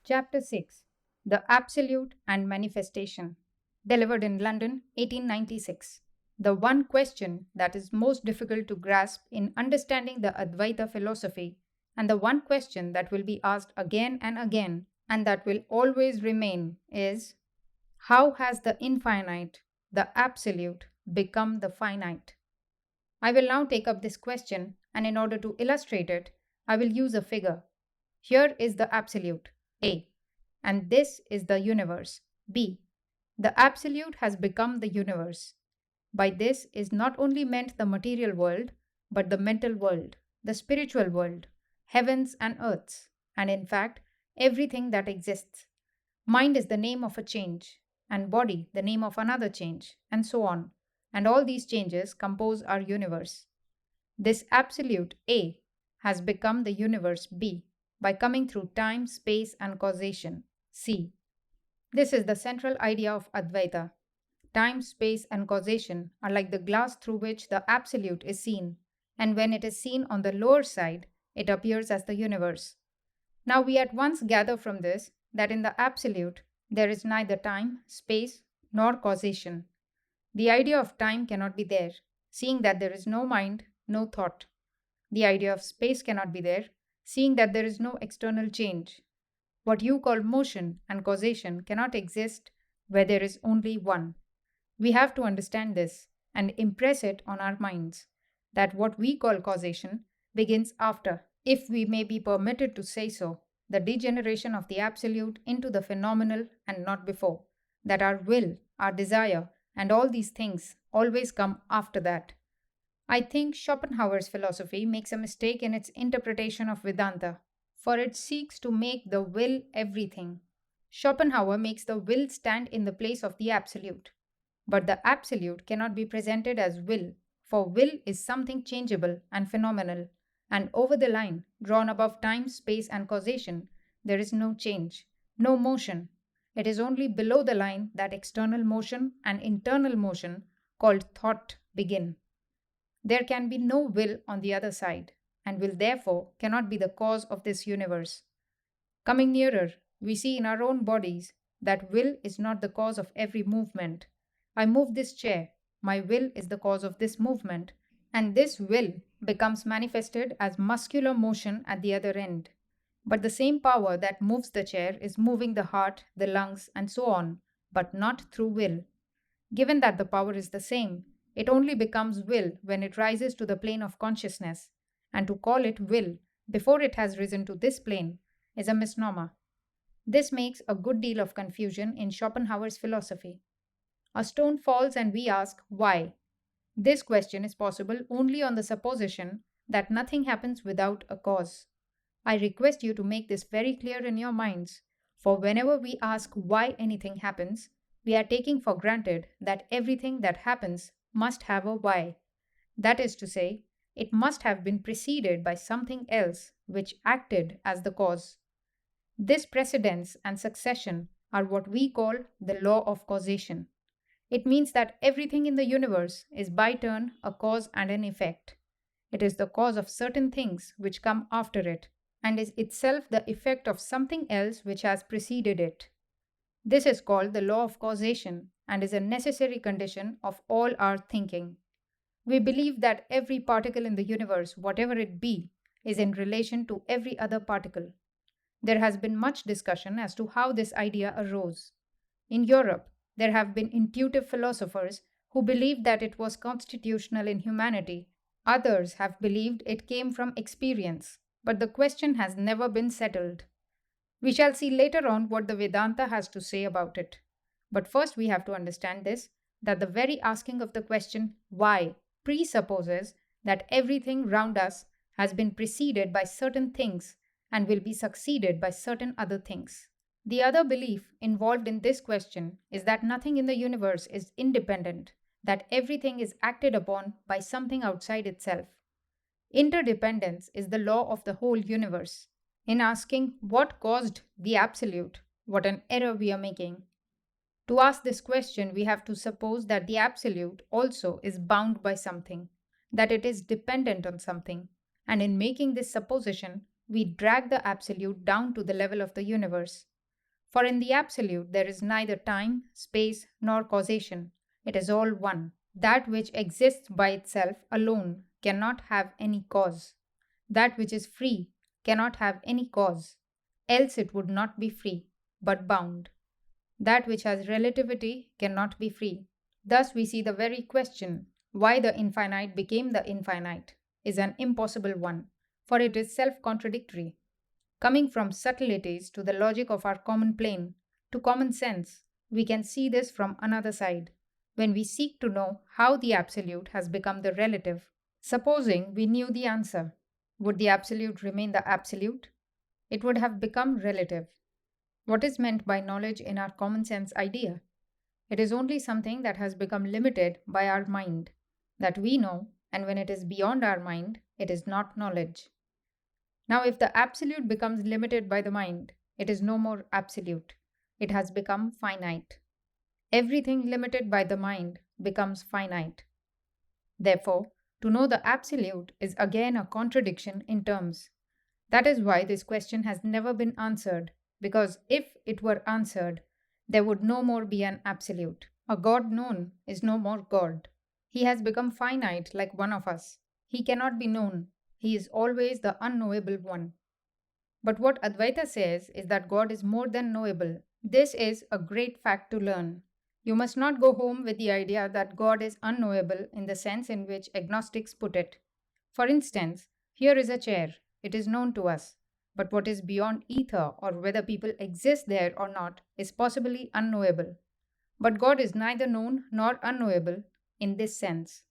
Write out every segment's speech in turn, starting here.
Chapter 6, The Absolute and Manifestation, delivered in London, 1896. The one question that is most difficult to grasp in understanding the Advaita philosophy, and the one question that will be asked again and again, and that will always remain, is how has the infinite, the absolute, become the finite? I will now take up this question, and in order to illustrate it, I will use a figure. Here is the absolute, A, and this is the universe, B. The absolute has become the universe. By this is not only meant the material world, but the mental world, the spiritual world, heavens and earths, and in fact, everything that exists. Mind is the name of a change, and body the name of another change, and so on. And all these changes compose our universe. This absolute A has become the universe B by coming through time, space, and causation C. This is the central idea of Advaita. Time, space, and causation are like the glass through which the absolute is seen, and when it is seen on the lower side, it appears as the universe. Now we at once gather from this that in the absolute there is neither time, space, nor causation. The idea of time cannot be there, seeing that there is no mind, no thought. The idea of space cannot be there, seeing that there is no external change. What you call motion and causation cannot exist where there is only one. We have to understand this and impress it on our minds that what we call causation begins after, if we may be permitted to say so, the degeneration of the absolute into the phenomenal and not before, that our will, our desire, and all these things always come after that. I think Schopenhauer's philosophy makes a mistake in its interpretation of Vedanta, for it seeks to make the will everything. Schopenhauer makes the will stand in the place of the absolute. But the absolute cannot be presented as will, for will is something changeable and phenomenal, and over the line, drawn above time, space, and causation, there is no change, no motion. It is only below the line that external motion and internal motion, called thought, begin. There can be no will on the other side, and will therefore cannot be the cause of this universe. Coming nearer, we see in our own bodies that will is not the cause of every movement. I move this chair, my will is the cause of this movement, and this will becomes manifested as muscular motion at the other end. But the same power that moves the chair is moving the heart, the lungs, and so on, but not through will. Given that the power is the same, it only becomes will when it rises to the plane of consciousness, and to call it will before it has risen to this plane is a misnomer. This makes a good deal of confusion in Schopenhauer's philosophy. A stone falls and we ask, why? This question is possible only on the supposition that nothing happens without a cause. I request you to make this very clear in your minds, for whenever we ask why anything happens, we are taking for granted that everything that happens must have a why. That is to say, it must have been preceded by something else which acted as the cause. This precedence and succession are what we call the law of causation. It means that everything in the universe is by turn a cause and an effect. It is the cause of certain things which come after it, and is itself the effect of something else which has preceded it. This is called the law of causation and is a necessary condition of all our thinking. We believe that every particle in the universe, whatever it be, is in relation to every other particle. There has been much discussion as to how this idea arose. In Europe, there have been intuitive philosophers who believed that it was constitutional in humanity. Others have believed it came from experience, but the question has never been settled. We shall see later on what the Vedanta has to say about it. But first we have to understand this, that the very asking of the question, why, presupposes that everything round us has been preceded by certain things and will be succeeded by certain other things. The other belief involved in this question is that nothing in the universe is independent, that everything is acted upon by something outside itself. Interdependence is the law of the whole universe. In asking what caused the absolute, what an error we are making. To ask this question, we have to suppose that the absolute also is bound by something, that it is dependent on something, and in making this supposition, we drag the absolute down to the level of the universe. For in the Absolute, there is neither time, space, nor causation. It is all one. That which exists by itself alone cannot have any cause. That which is free cannot have any cause, else it would not be free, but bound. That which has relativity cannot be free. Thus, we see the very question, why the infinite became the infinite, is an impossible one, for it is self contradictory. Coming from subtleties to the logic of our common plane, to common sense, we can see this from another side. When we seek to know how the absolute has become the relative, supposing we knew the answer, would the absolute remain the absolute? It would have become relative. What is meant by knowledge in our common sense idea? It is only something that has become limited by our mind, that we know, and when it is beyond our mind, it is not knowledge. Now, if the absolute becomes limited by the mind, it is no more absolute. It has become finite. Everything limited by the mind becomes finite. Therefore, to know the absolute is again a contradiction in terms. That is why this question has never been answered, because if it were answered, there would no more be an absolute. A God known is no more God. He has become finite like one of us. He cannot be known. He is always the unknowable one. But what Advaita says is that God is more than knowable. This is a great fact to learn. You must not go home with the idea that God is unknowable in the sense in which agnostics put it. For instance, here is a chair. It is known to us. But what is beyond ether, or whether people exist there or not, is possibly unknowable. But God is neither known nor unknowable in this sense.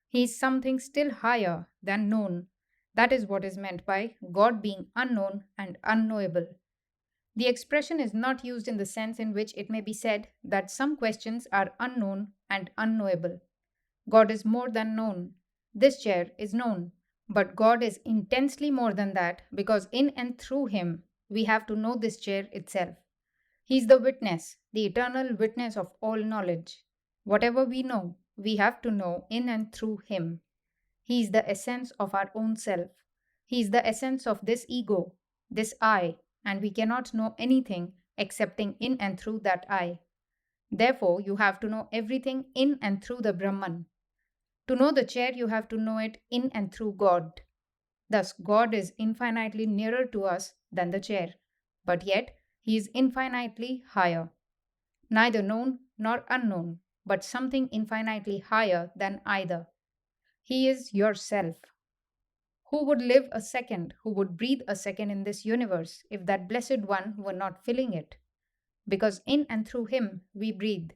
He is something still higher than known. That is what is meant by God being unknown and unknowable. The expression is not used in the sense in which it may be said that some questions are unknown and unknowable. God is more than known. This chair is known. But God is intensely more than that, because in and through Him we have to know this chair itself. He is the witness, the eternal witness of all knowledge. Whatever we know, we have to know in and through Him. He is the essence of our own self. He is the essence of this ego, this I, and we cannot know anything excepting in and through that I. Therefore, you have to know everything in and through the Brahman. To know the chair, you have to know it in and through God. Thus, God is infinitely nearer to us than the chair, but yet He is infinitely higher. Neither known nor unknown, but something infinitely higher than either. He is yourself. Who would live a second, who would breathe a second in this universe if that blessed one were not filling it? Because in and through Him we breathe,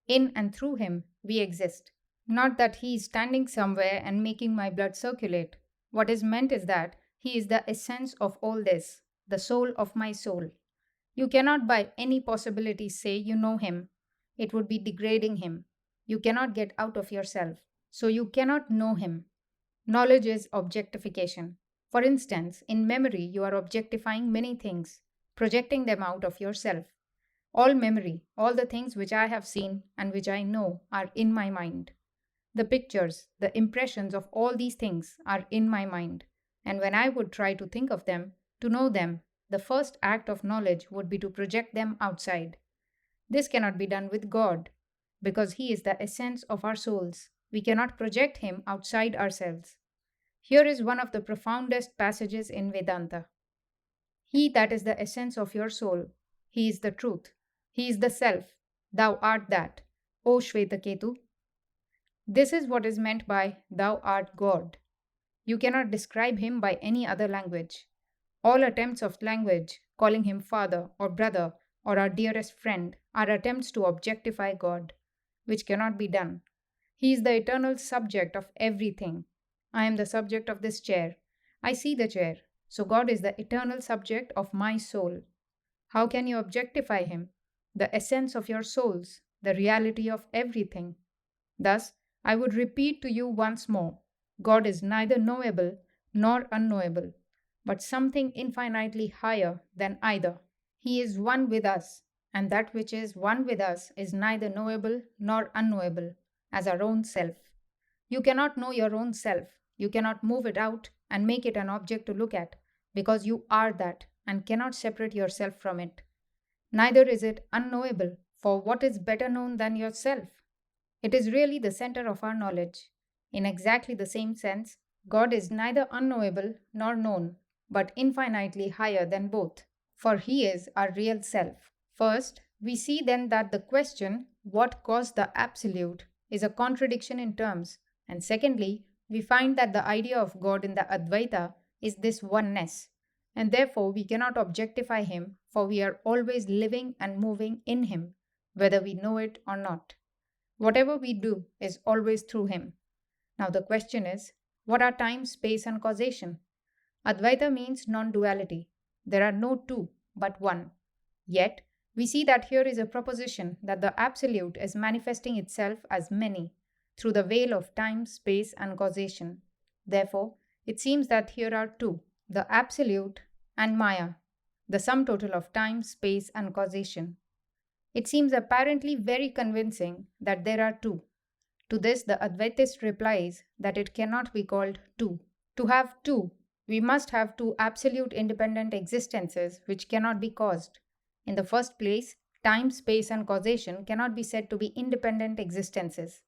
in and through Him we exist. Not that He is standing somewhere and making my blood circulate. What is meant is that He is the essence of all this, the soul of my soul. You cannot by any possibility say you know Him. It would be degrading Him. You cannot get out of yourself. So you cannot know Him. Knowledge is objectification. For instance, in memory, you are objectifying many things, projecting them out of yourself. All memory, all the things which I have seen and which I know are in my mind. The pictures, the impressions of all these things are in my mind. And when I would try to think of them, to know them, the first act of knowledge would be to project them outside. This cannot be done with God, because He is the essence of our souls. We cannot project Him outside ourselves. Here is one of the profoundest passages in Vedanta. He that is the essence of your soul, He is the truth. He is the self. Thou art that. O Shvetaketu. This is what is meant by Thou art God. You cannot describe Him by any other language. All attempts of language, calling Him father or brother or our dearest friend, are attempts to objectify God, which cannot be done. He is the eternal subject of everything. I am the subject of this chair. I see the chair. So God is the eternal subject of my soul. How can you objectify Him? The essence of your souls, the reality of everything. Thus, I would repeat to you once more, God is neither knowable nor unknowable, but something infinitely higher than either. He is one with us, and that which is one with us is neither knowable nor unknowable, as our own self. You cannot know your own self. You cannot move it out and make it an object to look at, because you are that and cannot separate yourself from it. Neither is it unknowable, for what is better known than yourself? It is really the center of our knowledge. In exactly the same sense, God is neither unknowable nor known, but infinitely higher than both, for He is our real self. First, we see then that the question, what caused the Absolute, is a contradiction in terms, and secondly, we find that the idea of God in the Advaita is this oneness, and therefore we cannot objectify Him, for we are always living and moving in Him, whether we know it or not. Whatever we do is always through Him. Now, the question is, what are time, space, and causation? Advaita means non duality. There are no two, but one. Yet, we see that here is a proposition that the Absolute is manifesting itself as many through the veil of time, space, and causation. Therefore, it seems that here are two, the Absolute and Maya, the sum total of time, space, and causation. It seems apparently very convincing that there are two. To this, the Advaitist replies that it cannot be called two. To have two, we must have two absolute independent existences which cannot be caused. In the first place, time, space, and causation cannot be said to be independent existences.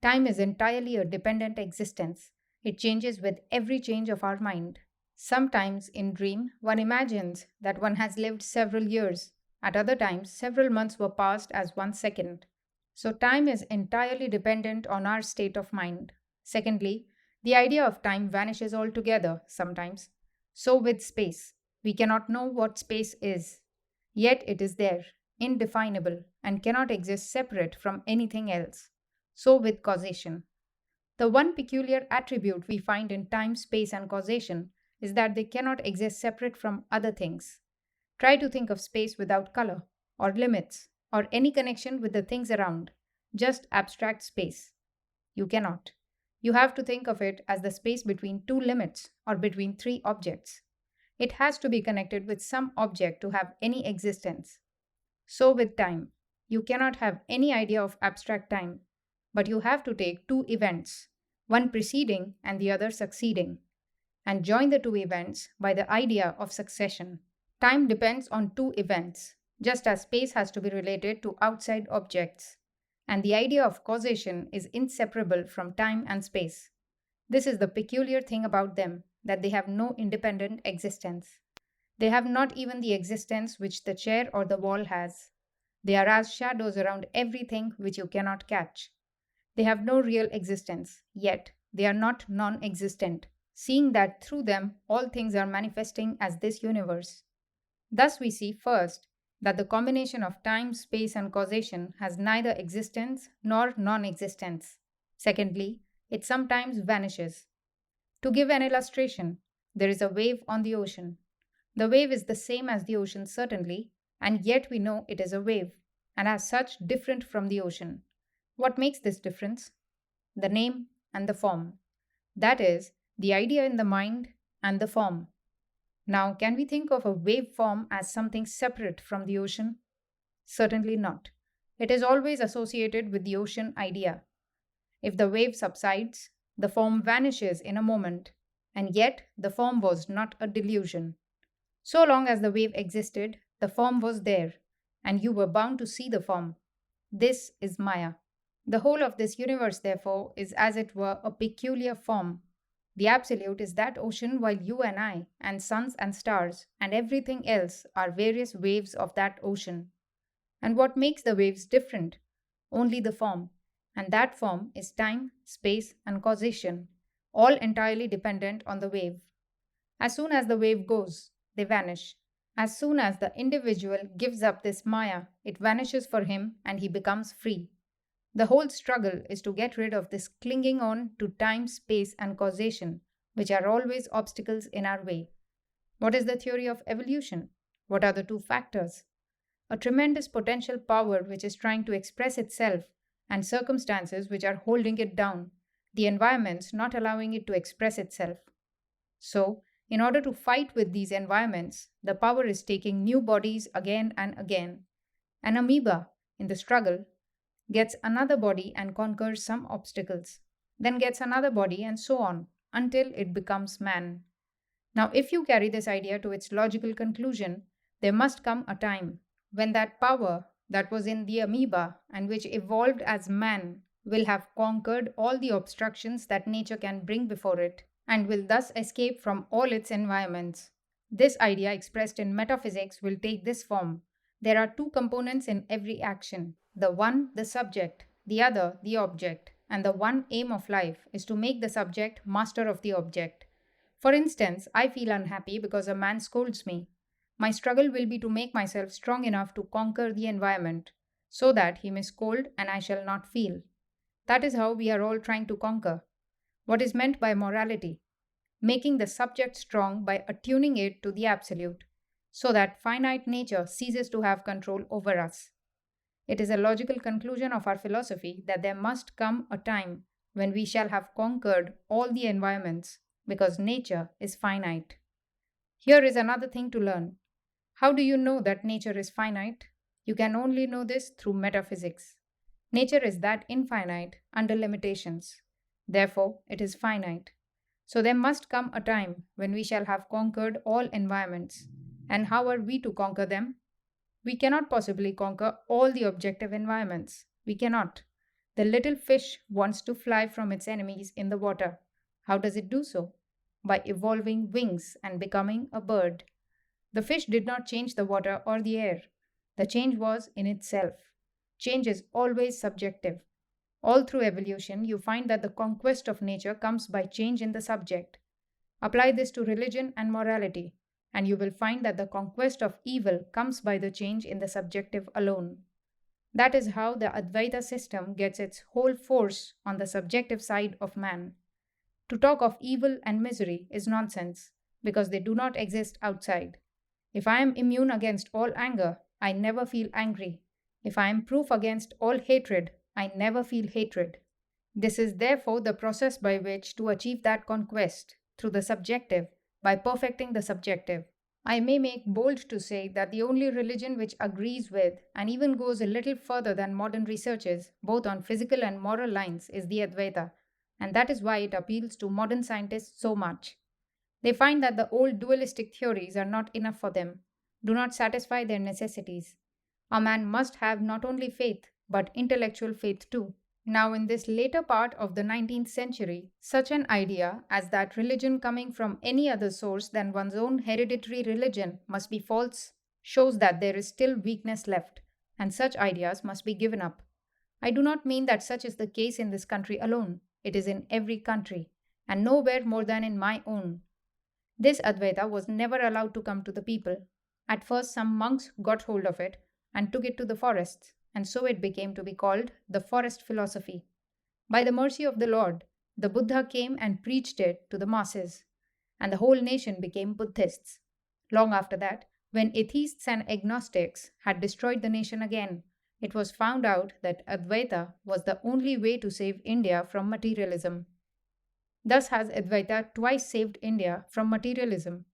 Time is entirely a dependent existence. It changes with every change of our mind. Sometimes in dream, one imagines that one has lived several years. At other times, several months were passed as 1 second. So, time is entirely dependent on our state of mind. Secondly, the idea of time vanishes altogether sometimes. So, with space, we cannot know what space is. Yet it is there, indefinable, and cannot exist separate from anything else. So, with causation. The one peculiar attribute we find in time, space, and causation is that they cannot exist separate from other things. Try to think of space without color, or limits, or any connection with the things around, just abstract space. You cannot. You have to think of it as the space between two limits or between three objects. It has to be connected with some object to have any existence. So, with time, you cannot have any idea of abstract time, but you have to take two events, one preceding and the other succeeding, and join the two events by the idea of succession. Time depends on two events, just as space has to be related to outside objects, and the idea of causation is inseparable from time and space. This is the peculiar thing about them, that they have no independent existence. They have not even the existence which the chair or the wall has. They are as shadows around everything which you cannot catch. They have no real existence, yet they are not non existent, seeing that through them all things are manifesting as this universe. Thus, we see first that the combination of time, space, and causation has neither existence nor non existence. Secondly, it sometimes vanishes. To give an illustration, there is a wave on the ocean. The wave is the same as the ocean, certainly, and yet we know it is a wave, and as such different from the ocean. What makes this difference? The name and the form. That is, the idea in the mind and the form. Now, can we think of a wave form as something separate from the ocean? Certainly not. It is always associated with the ocean idea. If the wave subsides, the form vanishes in a moment, and yet the form was not a delusion. So long as the wave existed, the form was there, and you were bound to see the form. This is Maya. The whole of this universe, therefore, is as it were a peculiar form. The Absolute is that ocean, while you and I, and suns and stars, and everything else are various waves of that ocean. And what makes the waves different? Only the form. And that form is time, space, and causation, all entirely dependent on the wave. As soon as the wave goes, they vanish. As soon as the individual gives up this Maya, it vanishes for him and he becomes free. The whole struggle is to get rid of this clinging on to time, space, and causation, which are always obstacles in our way. What is the theory of evolution? What are the two factors? A tremendous potential power which is trying to express itself, and circumstances which are holding it down, the environments not allowing it to express itself. So, in order to fight with these environments, the power is taking new bodies again and again. An amoeba, in the struggle, gets another body and conquers some obstacles, then gets another body, and so on, until it becomes man. Now, if you carry this idea to its logical conclusion, there must come a time when that power that was in the amoeba and which evolved as man will have conquered all the obstructions that nature can bring before it and will thus escape from all its environments. This idea expressed in metaphysics will take this form. There are two components in every action: the one, the subject, the other, the object, and the one aim of life is to make the subject master of the object. For instance, I feel unhappy because a man scolds me. My struggle will be to make myself strong enough to conquer the environment so that he may scold and I shall not feel. That is how we are all trying to conquer. What is meant by morality? Making the subject strong by attuning it to the absolute, so that finite nature ceases to have control over us. It is a logical conclusion of our philosophy that there must come a time when we shall have conquered all the environments because nature is finite. Here is another thing to learn. How do you know that nature is finite? You can only know this through metaphysics. Nature is that infinite under limitations. Therefore, it is finite. So there must come a time when we shall have conquered all environments. And how are we to conquer them? We cannot possibly conquer all the objective environments. We cannot. The little fish wants to fly from its enemies in the water. How does it do so? By evolving wings and becoming a bird. The fish did not change the water or the air. The change was in itself. Change is always subjective. All through evolution, you find that the conquest of nature comes by change in the subject. Apply this to religion and morality, and you will find that the conquest of evil comes by the change in the subjective alone. That is how the Advaita system gets its whole force on the subjective side of man. To talk of evil and misery is nonsense, because they do not exist outside. If I am immune against all anger, I never feel angry. If I am proof against all hatred, I never feel hatred. This is therefore the process by which to achieve that conquest, through the subjective, by perfecting the subjective. I may make bold to say that the only religion which agrees with and even goes a little further than modern researches, both on physical and moral lines, is the Advaita, and that is why it appeals to modern scientists so much. They find that the old dualistic theories are not enough for them, do not satisfy their necessities. A man must have not only faith, but intellectual faith too. Now, in this later part of the 19th century, such an idea as that religion coming from any other source than one's own hereditary religion must be false shows that there is still weakness left, and such ideas must be given up. I do not mean that such is the case in this country alone, it is in every country, and nowhere more than in my own. This Advaita was never allowed to come to the people. At first, some monks got hold of it and took it to the forests, and so it became to be called the forest philosophy. By the mercy of the Lord, the Buddha came and preached it to the masses, and the whole nation became Buddhists. Long after that, when atheists and agnostics had destroyed the nation again, it was found out that Advaita was the only way to save India from materialism. Thus has Advaita twice saved India from materialism.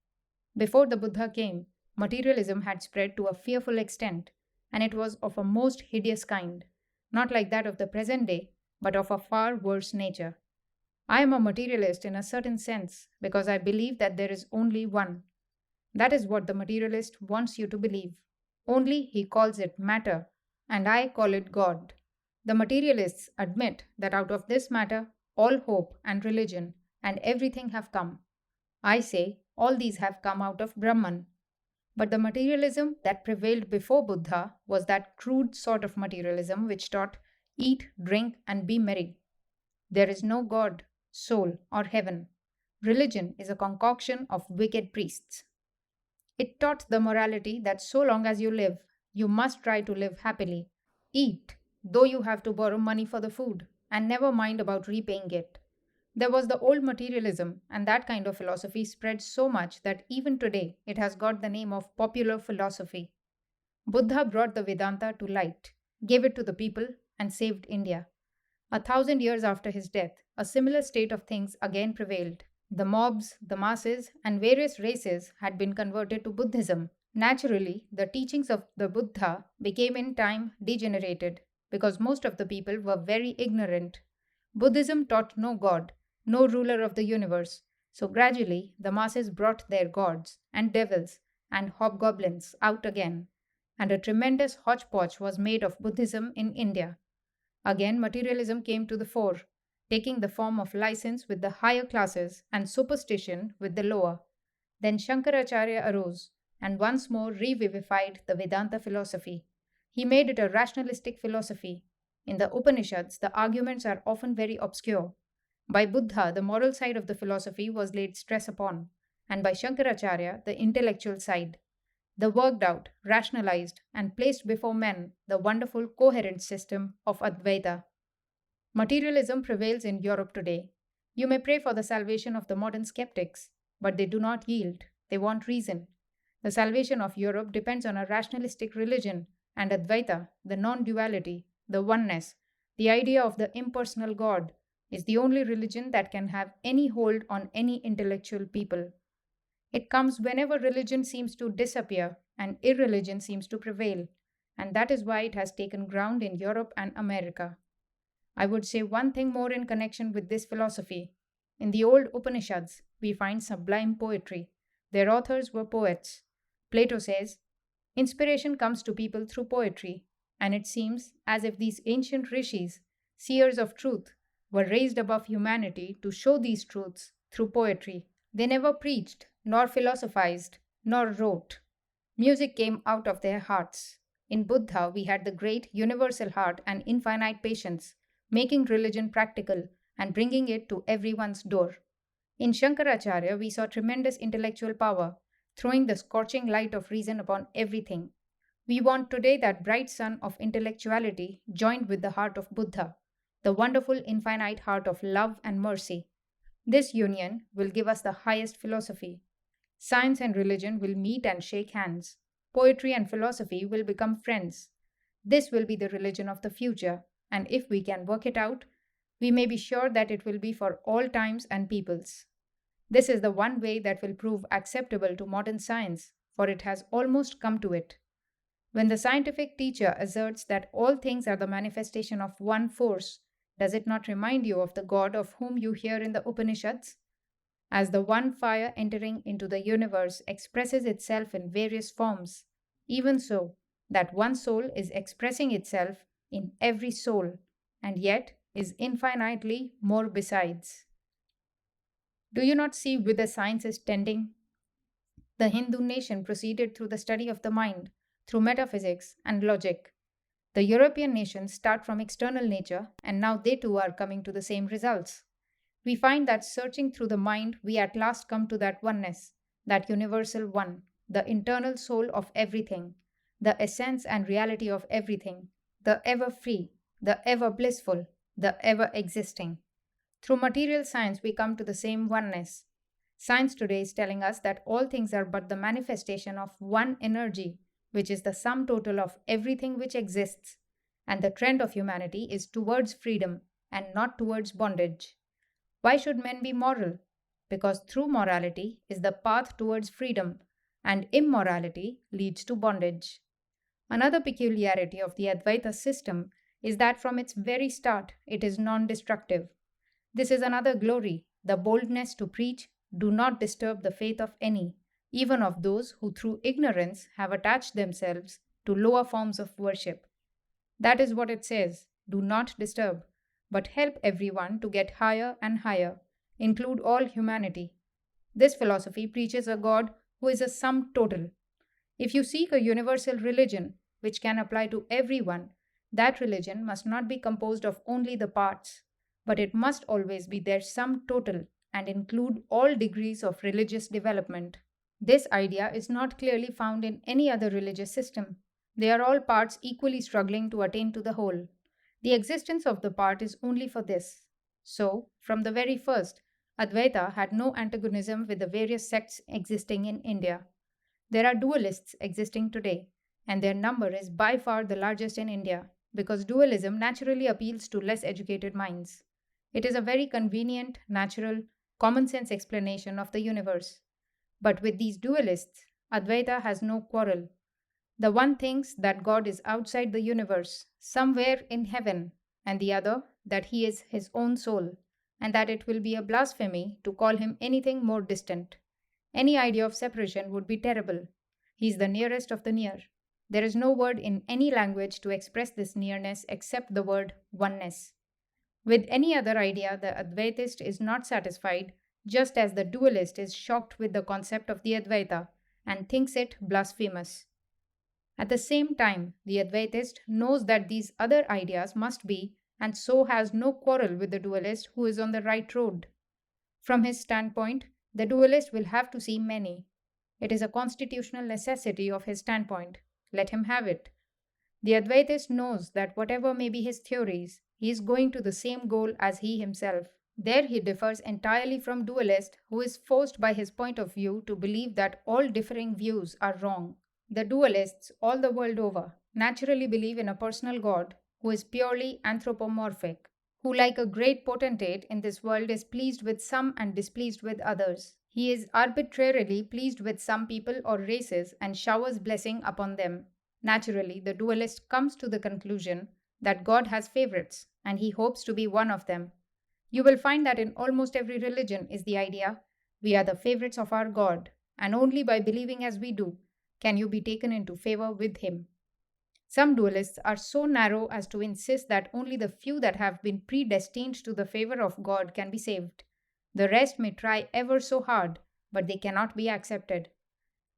Before the Buddha came, materialism had spread to a fearful extent, and it was of a most hideous kind, not like that of the present day, but of a far worse nature. I am a materialist in a certain sense because I believe that there is only one. That is what the materialist wants you to believe. Only he calls it matter, and I call it God. The materialists admit that out of this matter, all hope and religion and everything have come. I say all these have come out of Brahman. But the materialism that prevailed before Buddha was that crude sort of materialism which taught eat, drink, and be merry. There is no God, soul, or heaven. Religion is a concoction of wicked priests. It taught the morality that so long as you live, you must try to live happily. Eat, though you have to borrow money for the food, and never mind about repaying it. There was the old materialism, and that kind of philosophy spread so much that even today it has got the name of popular philosophy. Buddha brought the Vedanta to light, gave it to the people, and saved India. 1,000 years after his death, a similar state of things again prevailed. The mobs, the masses, and various races had been converted to Buddhism. Naturally, the teachings of the Buddha became in time degenerated because most of the people were very ignorant. Buddhism taught no God, no ruler of the universe. So gradually, the masses brought their gods and devils and hobgoblins out again. and a tremendous hodgepodge was made of Buddhism in India. Again, materialism came to the fore, taking the form of license with the higher classes and superstition with the lower. Then Shankaracharya arose and once more revivified the Vedanta philosophy. He made it a rationalistic philosophy. In the Upanishads, the arguments are often very obscure. By Buddha, the moral side of the philosophy was laid stress upon, and by Shankaracharya, the intellectual side. The worked out, rationalized, and placed before men the wonderful coherent system of Advaita. Materialism prevails in Europe today. You may pray for the salvation of the modern skeptics, but they do not yield. They want reason. The salvation of Europe depends on a rationalistic religion, and Advaita, the non duality, the oneness, the idea of the impersonal God, is the only religion that can have any hold on any intellectual people. It comes whenever religion seems to disappear and irreligion seems to prevail, and that is why it has taken ground in Europe and America. I would say one thing more in connection with this philosophy. In the old Upanishads, we find sublime poetry. Their authors were poets. Plato says, inspiration comes to people through poetry, and it seems as if these ancient rishis, seers of truth, were raised above humanity to show these truths through poetry. They never preached, nor philosophized, nor wrote. Music came out of their hearts. In Buddha, we had the great universal heart and infinite patience, making religion practical and bringing it to everyone's door. In Shankaracharya, we saw tremendous intellectual power, throwing the scorching light of reason upon everything. We want today that bright sun of intellectuality joined with the heart of Buddha, the wonderful infinite heart of love and mercy. This union will give us the highest philosophy. Science and religion will meet and shake hands. Poetry and philosophy will become friends. This will be the religion of the future, and if we can work it out, we may be sure that it will be for all times and peoples. This is the one way that will prove acceptable to modern science, for it has almost come to it. When the scientific teacher asserts that all things are the manifestation of one force, does it not remind you of the God of whom you hear in the Upanishads? As the one fire entering into the universe expresses itself in various forms, even so, that one soul is expressing itself in every soul, and yet is infinitely more besides. Do you not see whither science is tending? The Hindu nation proceeded through the study of the mind, through metaphysics and logic. The European nations start from external nature, and now they too are coming to the same results. We find that searching through the mind, we at last come to that oneness, that universal one, the internal soul of everything, the essence and reality of everything, the ever free, the ever blissful, the ever existing. Through material science, we come to the same oneness. Science today is telling us that all things are but the manifestation of one energy, which is the sum total of everything which exists, and the trend of humanity is towards freedom and not towards bondage. Why should men be moral? Because through morality is the path towards freedom, and immorality leads to bondage. Another peculiarity of the Advaita system is that from its very start it is non destructive. This is another glory, the boldness to preach, do not disturb the faith of any, even of those who through ignorance have attached themselves to lower forms of worship. That is what it says, do not disturb, but help everyone to get higher and higher, include all humanity. This philosophy preaches a God who is a sum total. If you seek a universal religion which can apply to everyone, that religion must not be composed of only the parts, but it must always be their sum total and include all degrees of religious development. This idea is not clearly found in any other religious system. They are all parts equally struggling to attain to the whole. The existence of the part is only for this. So, from the very first, Advaita had no antagonism with the various sects existing in India. There are dualists existing today, and their number is by far the largest in India, because dualism naturally appeals to less educated minds. It is a very convenient, natural, common sense explanation of the universe. But with these dualists, Advaita has no quarrel. The one thinks that God is outside the universe, somewhere in heaven, and the other that he is his own soul, and that it will be a blasphemy to call him anything more distant. Any idea of separation would be terrible. He is the nearest of the near. There is no word in any language to express this nearness except the word oneness. With any other idea, the Advaitist is not satisfied, just as the dualist is shocked with the concept of the Advaita and thinks it blasphemous. At the same time, the Advaitist knows that these other ideas must be, and so has no quarrel with the dualist who is on the right road. From his standpoint, the dualist will have to see many. It is a constitutional necessity of his standpoint. Let him have it. The Advaitist knows that whatever may be his theories, he is going to the same goal as he himself. There he differs entirely from dualist who is forced by his point of view to believe that all differing views are wrong. The dualists all the world over naturally believe in a personal God who is purely anthropomorphic, who like a great potentate in this world is pleased with some and displeased with others. He is arbitrarily pleased with some people or races and showers blessing upon them. Naturally, the dualist comes to the conclusion that God has favorites and he hopes to be one of them. You will find that in almost every religion is the idea we are the favorites of our God, and only by believing as we do can you be taken into favor with him. Some dualists are so narrow as to insist that only the few that have been predestined to the favor of God can be saved. The rest may try ever so hard, but they cannot be accepted.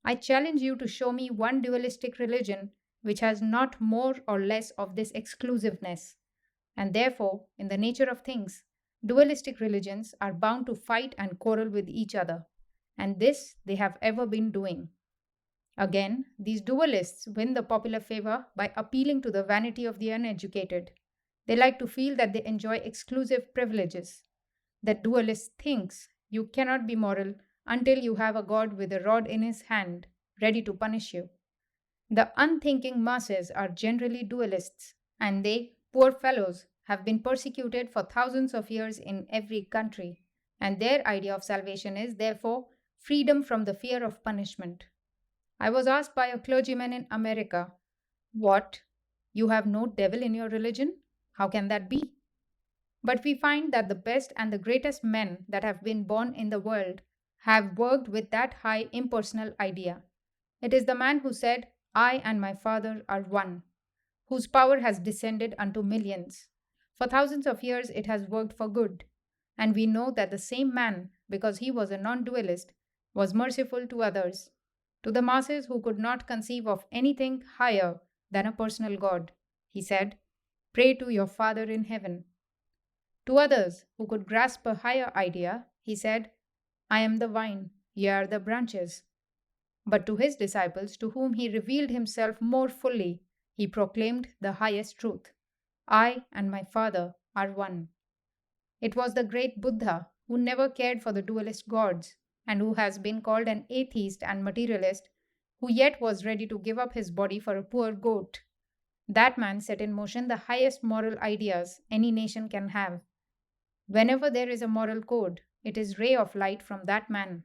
I challenge you to show me one dualistic religion which has not more or less of this exclusiveness. And therefore, in the nature of things, dualistic religions are bound to fight and quarrel with each other. And this they have ever been doing. Again, these dualists win the popular favor by appealing to the vanity of the uneducated. They like to feel that they enjoy exclusive privileges. The dualist thinks you cannot be moral until you have a God with a rod in his hand, ready to punish you. The unthinking masses are generally dualists, and they, poor fellows, have been persecuted for thousands of years in every country, and their idea of salvation is, therefore, freedom from the fear of punishment. I was asked by a clergyman in America, "What? You have no devil in your religion? How can that be?" But we find that the best and the greatest men that have been born in the world have worked with that high impersonal idea. It is the man who said, "I and my Father are one," whose power has descended unto millions. For thousands of years it has worked for good, and we know that the same man, because he was a non dualist, was merciful to others. To the masses who could not conceive of anything higher than a personal God, he said, "Pray to your Father in heaven." To others who could grasp a higher idea, he said, "I am the vine, ye are the branches." But to his disciples, to whom he revealed himself more fully, he proclaimed the highest truth: "I and my Father are one." It was the great Buddha who never cared for the dualist gods, and who has been called an atheist and materialist, who yet was ready to give up his body for a poor goat. That man set in motion the highest moral ideas any nation can have. Whenever there is a moral code, it is ray of light from that man.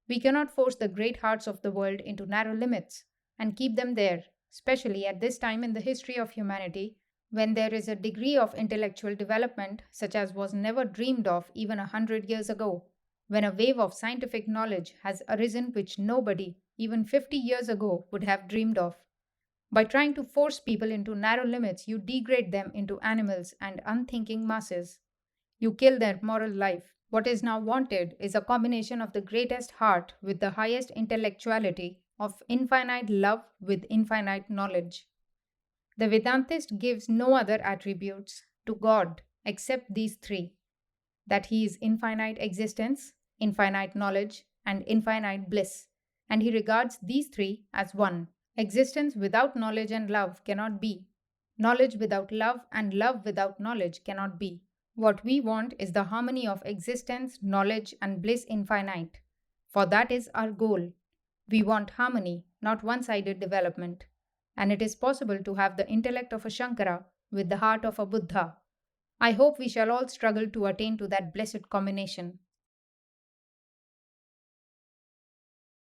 We cannot force the great hearts of the world into narrow limits and keep them there, especially at this time in the history of humanity, when there is a degree of intellectual development such as was never dreamed of even 100 years ago, when a wave of scientific knowledge has arisen which nobody, even 50 years ago, would have dreamed of. By trying to force people into narrow limits, you degrade them into animals and unthinking masses. You kill their moral life. What is now wanted is a combination of the greatest heart with the highest intellectuality, of infinite love with infinite knowledge. The Vedantist gives no other attributes to God except these three: that he is infinite existence, infinite knowledge, and infinite bliss, and he regards these three as one. Existence without knowledge and love cannot be. Knowledge without love and love without knowledge cannot be. What we want is the harmony of existence, knowledge, and bliss infinite. For that is our goal. We want harmony, not one-sided development. And it is possible to have the intellect of a Shankara with the heart of a Buddha. I hope we shall all struggle to attain to that blessed combination.